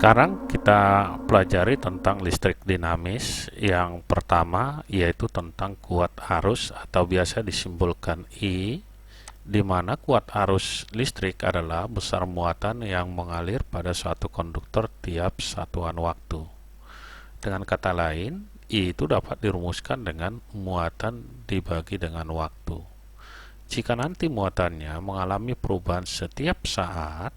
Sekarang kita pelajari tentang listrik dinamis. Yang pertama yaitu tentang kuat arus atau biasa disimbolkan I, di mana kuat arus listrik adalah besar muatan yang mengalir pada suatu konduktor tiap satuan waktu. Dengan kata lain, I itu dapat dirumuskan dengan muatan dibagi dengan waktu. Jika nanti muatannya mengalami perubahan setiap saat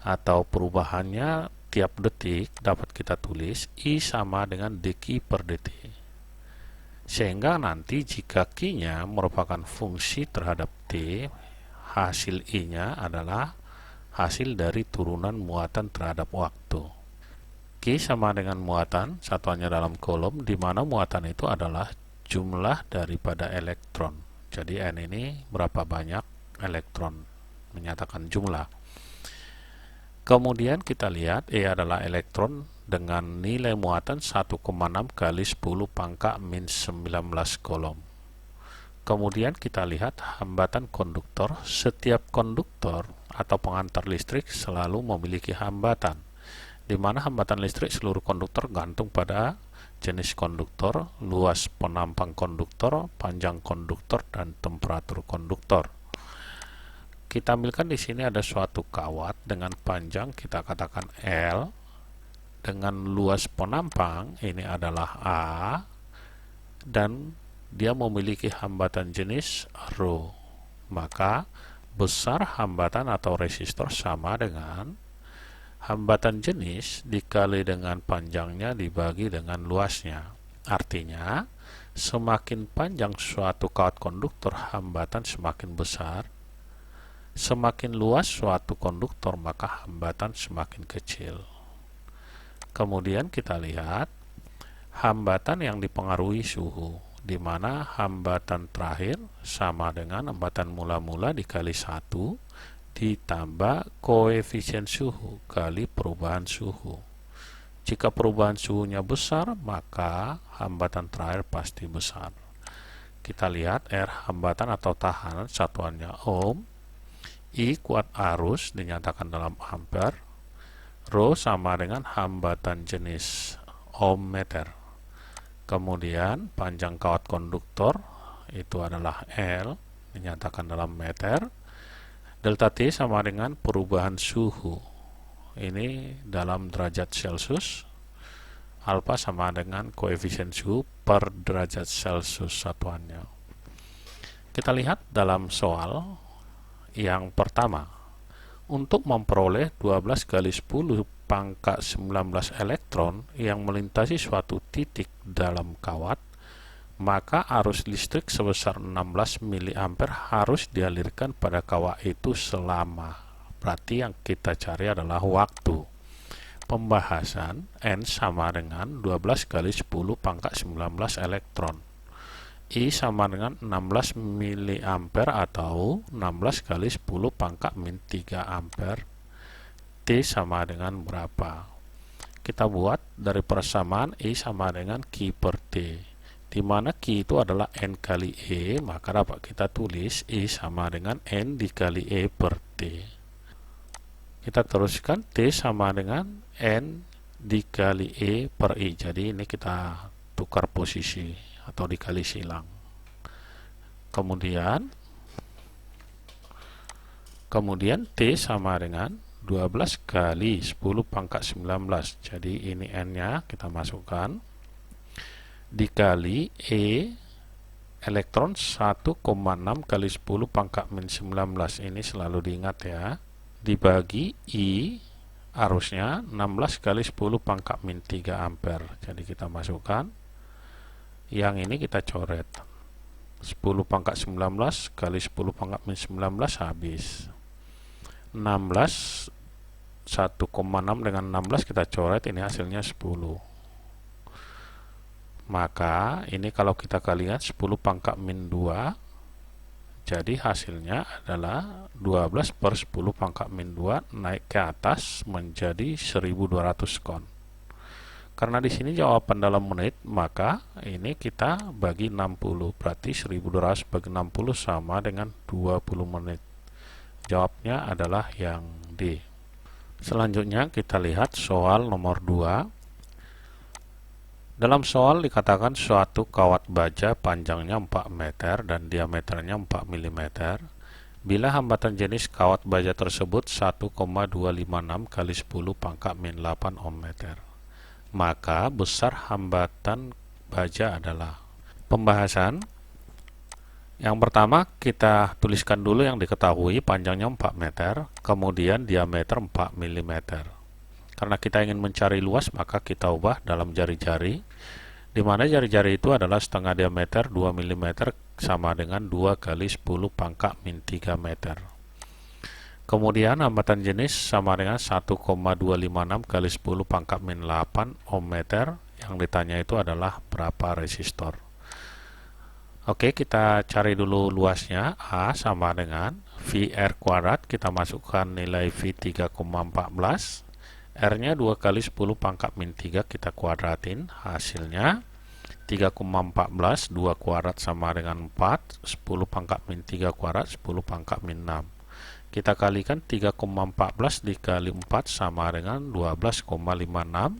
atau perubahannya tiap detik, dapat kita tulis I sama dengan dq per detik. Sehingga nanti jika Q-nya merupakan fungsi terhadap T, hasil I-nya adalah hasil dari turunan muatan terhadap waktu. Q sama dengan muatan, satuannya dalam kolom, di mana muatan itu adalah jumlah daripada elektron. Jadi N ini berapa banyak elektron, menyatakan jumlah. Kemudian kita lihat E adalah elektron dengan nilai muatan 1,6 kali 10 pangkat min 19 kolom. Kemudian kita lihat hambatan konduktor. Setiap konduktor atau pengantar listrik selalu memiliki hambatan, di mana hambatan listrik seluruh konduktor gantung pada jenis konduktor, luas penampang konduktor, panjang konduktor, dan temperatur konduktor. Kita ambilkan di sini ada suatu kawat dengan panjang kita katakan L, dengan luas penampang ini adalah A, dan dia memiliki hambatan jenis ρ. Maka besar hambatan atau resistor sama dengan hambatan jenis dikali dengan panjangnya dibagi dengan luasnya. Artinya, semakin panjang suatu kawat konduktor, hambatan semakin besar. Semakin luas suatu konduktor, maka hambatan semakin kecil. Kemudian kita lihat hambatan yang dipengaruhi suhu, di mana hambatan terakhir sama dengan hambatan mula-mula dikali 1 ditambah koefisien suhu kali perubahan suhu. Jika perubahan suhunya besar, maka hambatan terakhir pasti besar. Kita lihat R hambatan atau tahanan, satuannya ohm. I kuat arus dinyatakan dalam ampere. Rho sama dengan hambatan jenis ohm meter. Kemudian panjang kawat konduktor itu adalah L dinyatakan dalam meter. Delta T sama dengan perubahan suhu, ini dalam derajat Celcius. Alfa sama dengan koefisien suhu per derajat Celcius satuannya. Kita lihat dalam soal yang pertama. Untuk memperoleh 12 kali 10 pangkat 19 elektron yang melintasi suatu titik dalam kawat, maka arus listrik sebesar 16 mA harus dialirkan pada kawat itu selama. Berarti yang kita cari adalah waktu. Pembahasan N sama dengan 12 kali 10 pangkat 19 elektron. I sama dengan 16 mA atau 16 kali 10 pangkat min 3 ampere. T sama dengan berapa? Kita buat dari persamaan I sama dengan Q per T, di mana Q itu adalah N kali E, maka dapat kita tulis I sama dengan N dikali E per T. Kita teruskan T sama dengan N dikali E per I. Jadi ini kita tukar posisi atau dikali silang. Kemudian T sama dengan 12 kali 10 pangkat 19. Jadi ini N-nya kita masukkan, dikali E elektron 1,6 kali 10 pangkat min 19, ini selalu diingat ya, dibagi I arusnya 16 kali 10 pangkat min 3 ampere. Jadi kita masukkan, yang ini kita coret, 10 pangkat 19 kali 10 pangkat min 19 habis 16, 1,6 dengan 16 kita coret, ini hasilnya 10. Maka ini kalau kita kalikan 10 pangkat min 2, jadi hasilnya adalah 12 per 10 pangkat min 2 naik ke atas menjadi 1200 kon. Karena di sini jawaban dalam menit, maka ini kita bagi 60, berarti 1200 bagi 60 sama dengan 20 menit. Jawabnya adalah yang D. Selanjutnya kita lihat soal nomor 2. Dalam soal dikatakan suatu kawat baja panjangnya 4 meter dan diameternya 4 mm. Bila hambatan jenis kawat baja tersebut 1,256 kali 10 pangkat min 8 ohm meter, maka besar hambatan baja adalah. Pembahasan. Yang pertama, kita tuliskan dulu yang diketahui, panjangnya 4 meter, kemudian diameter 4 mm. Karena kita ingin mencari luas, maka kita ubah dalam jari-jari, di mana jari-jari itu adalah setengah diameter 2 mm sama dengan 2 kali 10 pangkat min 3 meter. Kemudian hambatan jenis sama dengan 1,256 kali 10 pangkat min 8 ohm meter. Yang ditanya itu adalah berapa resistor. Oke, kita cari dulu luasnya. A sama dengan VR kuadrat, kita masukkan nilai V 3,14, R-nya 2 kali 10 pangkat min 3, kita kuadratin, hasilnya 3,14, 2 kuadrat sama dengan 4, 10 pangkat min 3 kuadrat, 10 pangkat min 6. Kita kalikan 3,14 dikali 4 sama dengan 12,56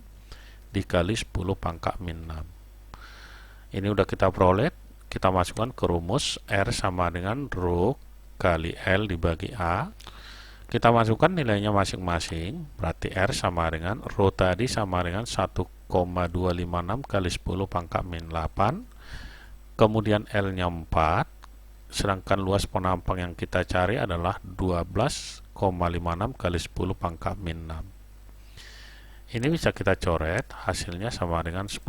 dikali 10 pangkat min 6. Ini udah kita peroleh. Kita masukkan ke rumus, R sama dengan rho kali L dibagi A. Kita masukkan nilainya masing-masing, berarti R sama dengan rho tadi sama dengan 1,256 kali 10 pangkat min 8. Kemudian L-nya 4, sedangkan luas penampang yang kita cari adalah 12,56 kali 10 pangkat min 6. Ini bisa kita coret, hasilnya sama dengan 10.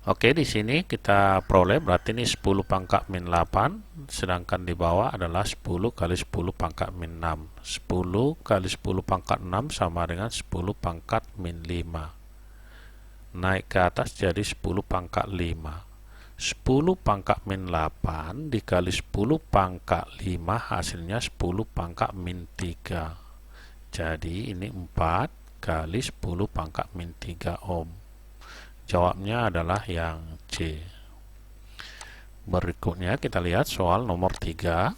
Oke, di sini kita peroleh berarti ini 10 pangkat min 8, sedangkan di bawah adalah 10 kali 10 pangkat min 6. 10 kali 10 pangkat 6 sama dengan 10 pangkat min 5. Naik ke atas jadi 10 pangkat 5. 10 pangkat min 8 dikali 10 pangkat 5 hasilnya 10 pangkat min 3. Jadi ini 4 kali 10 pangkat min 3 ohm. Jawabnya adalah yang C. Berikutnya kita lihat soal nomor 3.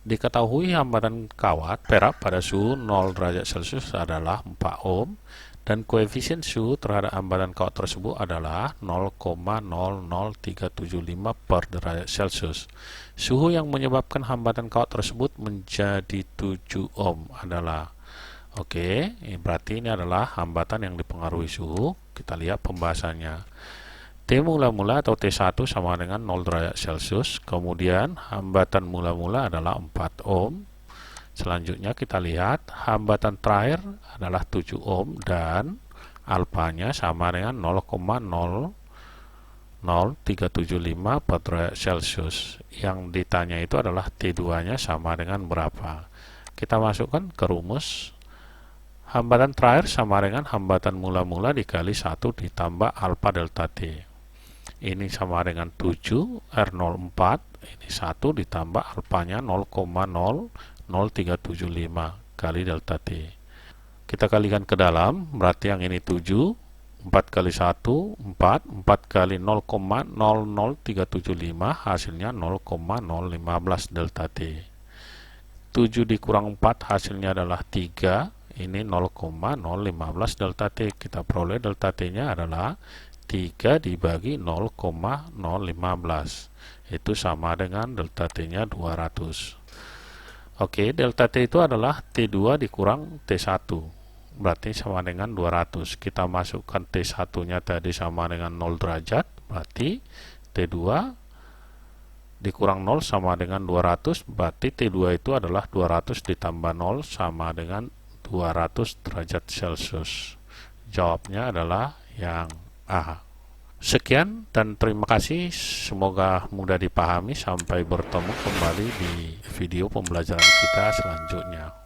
Diketahui hambatan kawat perak pada suhu 0 derajat Celcius adalah 4 ohm dan koefisien suhu terhadap hambatan kawat tersebut adalah 0,00375 per derajat Celcius. Suhu yang menyebabkan hambatan kawat tersebut menjadi 7 ohm adalah. Oke, berarti ini adalah hambatan yang dipengaruhi suhu. Kita lihat pembahasannya. T mula-mula atau T1 sama dengan 0 derajat Celcius. Kemudian hambatan mula-mula adalah 4 ohm. Selanjutnya kita lihat hambatan terakhir adalah 7 ohm dan alfanya sama dengan 0,00375 per derajat Celcius. Yang ditanya itu adalah T2-nya sama dengan berapa. Kita masukkan ke rumus. Hambatan terakhir sama dengan hambatan mula-mula dikali 1 ditambah alfa delta T. Ini sama dengan 7, R04, ini 1 ditambah alfanya 0,00375 kali delta T. Kita kalikan ke dalam, berarti yang ini 7, 4 kali 1, 4, 4 kali 0,00375, hasilnya 0,015 delta T. 7 dikurang 4 hasilnya adalah 3, ini 0,015 delta T. Kita peroleh delta T-nya adalah 3 dibagi 0,015. Itu sama dengan delta T-nya 200. Oke, delta T itu adalah T2 dikurang T1. Berarti sama dengan 200. Kita masukkan T1-nya tadi sama dengan 0 derajat. Berarti T2 dikurang 0 sama dengan 200. Berarti T2 itu adalah 200 ditambah 0 sama dengan 200 derajat Celcius. Jawabnya adalah yang A. Sekian dan terima kasih. Semoga mudah dipahami. Sampai bertemu kembali di video pembelajaran kita selanjutnya.